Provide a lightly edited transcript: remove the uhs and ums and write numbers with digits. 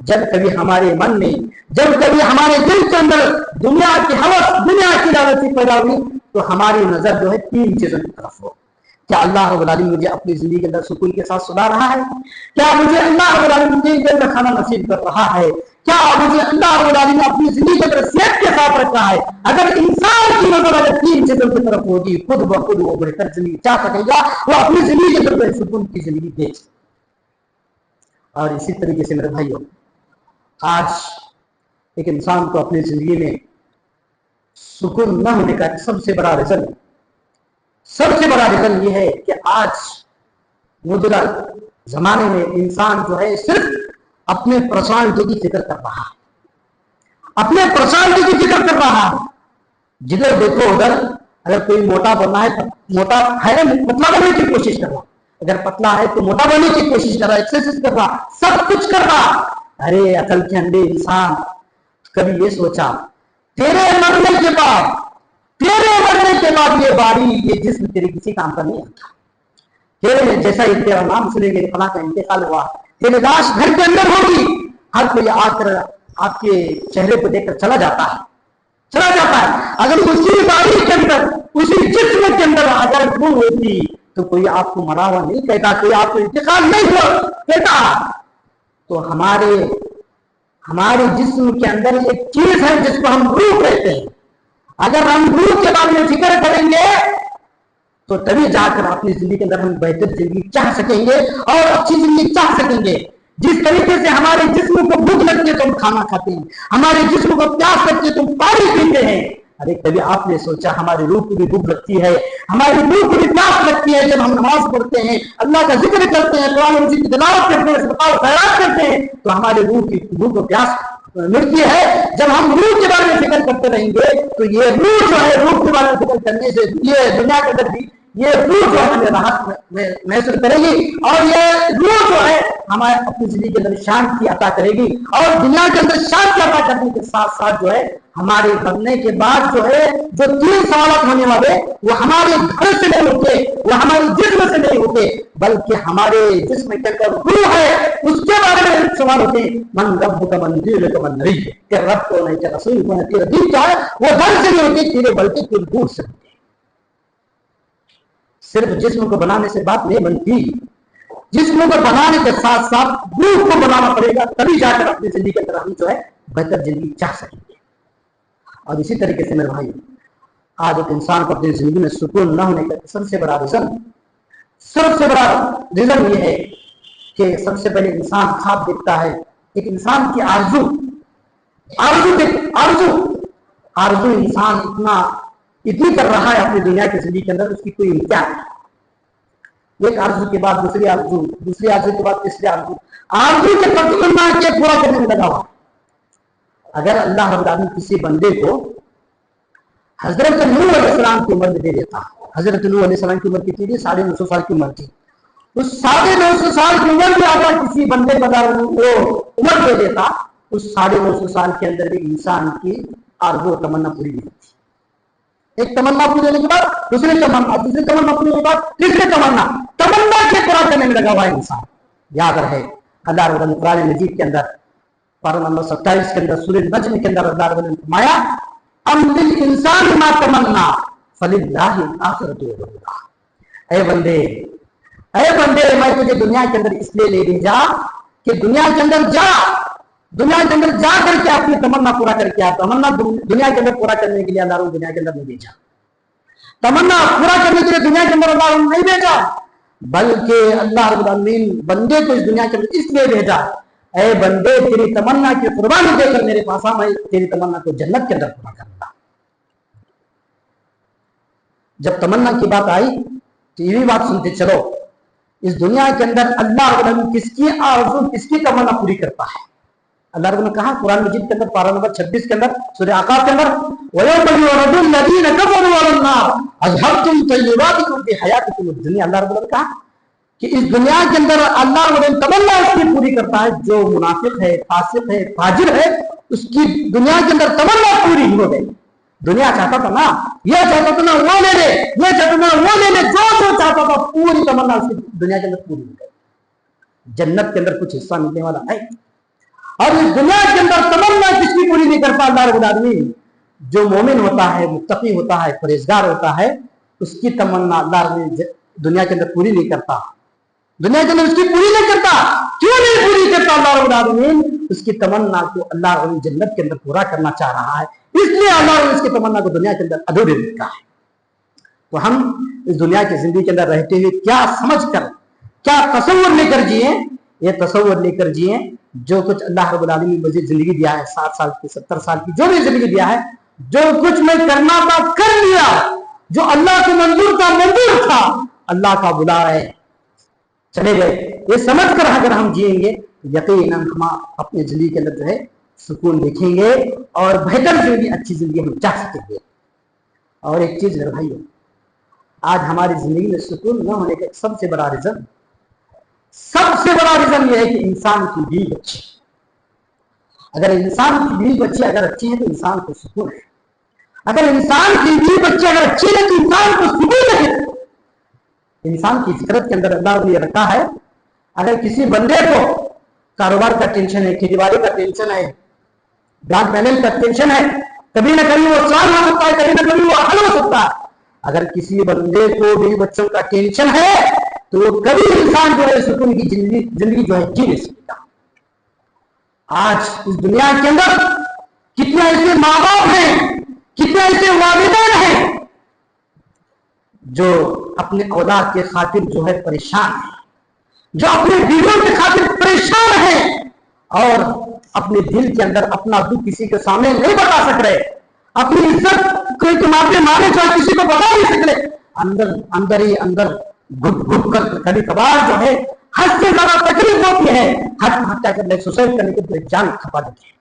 जब कभी हमारे मन में, जब कभी हमारे दिल के अंदर दुनिया की हवस, दुनिया की लालची पैदा हुई, तो हमारी नजर जो है तीन चीजों की तरफ हो। क्या अल्लाह रब्बुल आलमीन मुझे अपनी जिंदगी के अंदर सुकून के साथ सुला रहा है? क्या मुझे अल्लाह रब्बुल आलमीन मुझे जेल में खाना नसीब कर रहा है? क्या मुझे अल्लाह रब्बुल आलमीन अपनी जिंदगी के अंदर सेहत के साथ रखा है? अगर इंसान की नजर अगर तीन चीजों की तरफ होगी, खुद ब खुद वो बेहतर जिंदगी चाह सकेगा, वो अपनी जिंदगी के अंदर सुकून की जिंदगी देख। और इसी तरीके से मेरे भाइयों, आज एक इंसान को अपनी जिंदगी में सुकून न होने का सबसे बड़ा रीजन ये है कि आज मौजूदा जमाने में इंसान जो है सिर्फ अपने पर्सनालिटी की फिक्र कर रहा है, अपने पर्सनालिटी की फिक्र कर रहा है। जिधर देखो उधर, अगर कोई मोटा बनना है तो मोटा है, पतला बनने की कोशिश कर रहा, अगर पतला है तो मोटा बनने की कोशिश कर रहा, एक्सरसाइज कर रहा, सब कुछ कर रहा। अरे अकल के अंधे इंसान, कभी ये सोचा तेरे मरने के बाद ये बारी, ये जिस्म तेरे किसी काम का नहीं आता। तेरे जैसा ही तेरा नाम सुनेंगे फला का इंतकाल हुआ, तेरी लाश घर के अंदर होगी, हर कोई आकर आपके चेहरे को देखकर चला जाता है। अगर उसी बारी के अंदर, उसी जिस्म के अंदर अगर रूह होती तो कोई आपको मरा हुआ नहीं कहता, कोई आपको इंतकाल नहीं हुआ कहता। तो हमारे जिस्म के अंदर एक चीज है जिसको हम रूह कहते हैं। अगर हम रूह के बारे में फिक्र करेंगे तो तभी जाकर अपनी जिंदगी के अंदर हम बेहतर जिंदगी चाह सकेंगे और अच्छी जिंदगी चाह सकेंगे। जिस तरीके से हमारे जिस्म को भूख लगती है तो हम खाना खाते हैं, हमारे जिस्म को प्यास लगती है तो हम पानी पीते हैं। अरे कभी आपने सोचा हमारी रूह को भी भूख लगती है, हमारी रूह को भी प्यास लगती है जब हम नमाज पढ़ते हैं, अल्लाह का जिक्र करते हैं, कुरान मजीद की तिलावत करते हैं, सदका खैरात करते हैं, तो हमारी रूह की भूख को प्यास मिलती है। जब हम रूह के बारे में फिक्र करते रहेंगे तो ये रूह जो है, रूह के बारे में फिक्र करने से ये दुनिया के अंदर भी ये रूह जो है हमें राहत महसूस करेगी, और ये रूह जो है हमारे अपनी जिंदगी के अंदर शांति अता करेगी। और दुनिया के अंदर शांति अता करने के साथ साथ जो है हमारे बनने के बाद जो है जो तीन सवाल होने वाले वो हमारे घर से नहीं होते, वो हमारे जिस्म से नहीं होते, बल्कि हमारे जिस्म के अंदर रूह है उसके बारे में सवाल होते हैं। मन रब का मंदिर का मन नहीं है, तेरे रब को नहीं, तेरे रसूल को नहीं, तेरा दीन क्या है वो घर से नहीं होती, तेरे बल्कि तेरे रूह से। सिर्फ जिस्म को बनाने से बात नहीं बनती, जिस्म को बनाने के साथ साथ रूह को बनाना पड़ेगा, तभी जाकर अपनी जिंदगी के अंदर हम जो है बेहतर जिंदगी चाह सकेंगे। और इसी तरीके से मेरे भाई, आज एक इंसान को अपनी जिंदगी में सुकून न होने का सबसे बड़ा रीजन ये है कि सबसे पहले इंसान ख्वाब देखता है। एक इंसान की आरज़ू इंसान इतनी कर रहा है अपनी दुनिया की जिंदगी के अंदर, उसकी कोई इंतहा नहीं। एक आरज़ू के बाद दूसरी आरज़ू के बाद तीसरी आरज़ू के तमन्ना के पूरा करने में लगा हुआ। अगर अल्लाह रब्बुल आलमीन किसी बंदे को हजरत नूह अलैहिस्सलाम की उम्र दे देता, हजरत नूह अलैहिस्सलाम की उम्र कितनी थी? 950 साल की उम्र थी। उस 950 साल की उम्र में अगर किसी बंदे को उम्र दे देता, उस 950 साल के अंदर भी इंसान की आरज़ू तमन्ना पूरी नहीं होती। एक तमन्ना पूरी होने के बाद दूसरी तमन्ना पूरी होने के बाद तीसरी तमन्ना के पूरा करने में लगा हुआ है इंसान। याद रहे अल्लाह रब्बुल आलमीन कुरान मजीद के अंदर पारा नंबर 27 के अंदर सूरह नज्म के अंदर अल्लाह रब्बुल आलमीन ने फरमाया, अम लिल इंसान मा तमन्ना फलिल्लाहि आखिरतु वल ऊला। ऐ बंदे मैं तुझे दुनिया के अंदर इसलिए ले भेजा कि दुनिया के अंदर जा करके अपनी तमन्ना पूरा करके आ। तमन्ना दुनिया के अंदर पूरा करने के लिए अल्लाह ने दुनिया के अंदर नहीं भेजा, तमन्ना पूरा करने के लिए दुनिया के अंदर अल्लाह ने नहीं भेजा, बल्कि अल्लाह रब्बुल आलमीन बंदे को इस दुनिया के अंदर इसलिए भेजा, ऐ बंदे तेरी तमन्ना की कुर्बानी देकर मेरे पास आ, मैं तेरी तमन्ना को जन्नत के अंदर पूरा करूंगा। जब तमन्ना की बात आई तो ये भी बात सुनते चलो, इस दुनिया के अंदर अल्लाह रब्बुल आलमीन किसकी आरज़ू, किसकी तमन्ना पूरी करता है? अल्लाह रब्बुल ने कहा कुरान मजीद के अंदर पारा नंबर 26 के अंदर सूरह आकाफ के अंदर, वयौम युरदुल लज़ीना कफ़रू अलन नार अज़हबतुम तय्यिबातिकुम फ़ी हयातिकुम दुनिया। अल्लाह रब्बुल ने कहा कि इस दुनिया के अंदर अल्लाह रब्बुल तमन्ना उसकी पूरी करता है जो मुनाफिक है, फासिक है, फाजिर है, उसकी दुनिया के अंदर तमन्ना पूरी हो गई। दुनिया चाहता था ना, ये चाहता था ना वो ले ले, ये चाहता था वो ले ले, जो चाहता था पूरी तमन्ना उसकी दुनिया के अंदर पूरी हो गई। जन्नत के अंदर कुछ हिस्सा मिलने वाला है। और इस दुनिया के अंदर तमन्ना किसकी पूरी नहीं करता अल्लाह रब्बुल आलमीन। जो मोमिन होता है, मुत्तकी होता है, परहेजगार होता है, उसकी तमन्ना अल्लाह दुनिया के अंदर पूरी नहीं करता, दुनिया के अंदर उसकी पूरी नहीं करता। क्यों नहीं पूरी करता अल्लाह रब्बुल आलमीन? उसकी तमन्ना को अल्लाह जन्नत के अंदर पूरा करना चाह रहा है, इसलिए अल्लाह उसकी तमन्ना को दुनिया के अंदर अधूरी रखा है। तो हम इस दुनिया की जिंदगी के अंदर रहते हुए क्या समझ कर, क्या तसव्वुर लेकर जिए? ये तसव्वुर लेकर जिए जो कुछ अल्लाह रब्बुल आलमीन ने मुझे जिंदगी दिया है, 7 साल की, 70 साल की, जो भी जिंदगी दिया है, जो कुछ मैं करना था कर लिया, जो अल्लाह को मंजूर था, अल्लाह का बुला रहे चले गए। ये समझ कर अगर हम जिएंगे, यकीनन हम अपनी जिंदगी के अंदर जो है सुकून देखेंगे और बेहतर जिंदगी, अच्छी जिंदगी हम जा सकेंगे। और एक चीज है भाइयों, आज हमारी जिंदगी में सुकून न होने का सबसे बड़ा रीजन ये है कि इंसान की बीवी बच्ची, अगर इंसान की बीवी बच्ची अगर अच्छी है तो इंसान को सुकून है। अगर इंसान की बीवी बच्ची अगर अच्छी है तो इंसान को सुकून है। इंसान की फितरत के अंदर अल्लाह ने रखा है, अगर किसी बंदे को कारोबार का टेंशन है, खेतीबाड़ी का टेंशन है, बैंक बैलेंस का टेंशन है, कभी ना कभी वो सॉल्व हो सकता है, कभी ना कभी वो हल हो सकता है। अगर किसी बंदे को भी बच्चों का टेंशन है तो वो कभी इंसान जो है सुकून की जिंदगी जो है जी नहीं सकता। आज इस दुनिया के अंदर कितने ऐसे माँ बाप हैं, कितने ऐसे वालिदैन हैं जो अपने औलाद के खातिर जो है परेशान है, जो अपने बीवियों के खातिर परेशान है और अपने दिल के अंदर अपना दुख किसी के सामने नहीं बता सक रहे, अपनी इज्जत कोई के मारे चाहे किसी को बता नहीं सक रहे, अंदर ही अंदर घुट घुट कर कभी कभार जो है हद से ज्यादा तकलीफ होती है, आत्महत्या करने, सुसाइड करने की जान खपा देती है।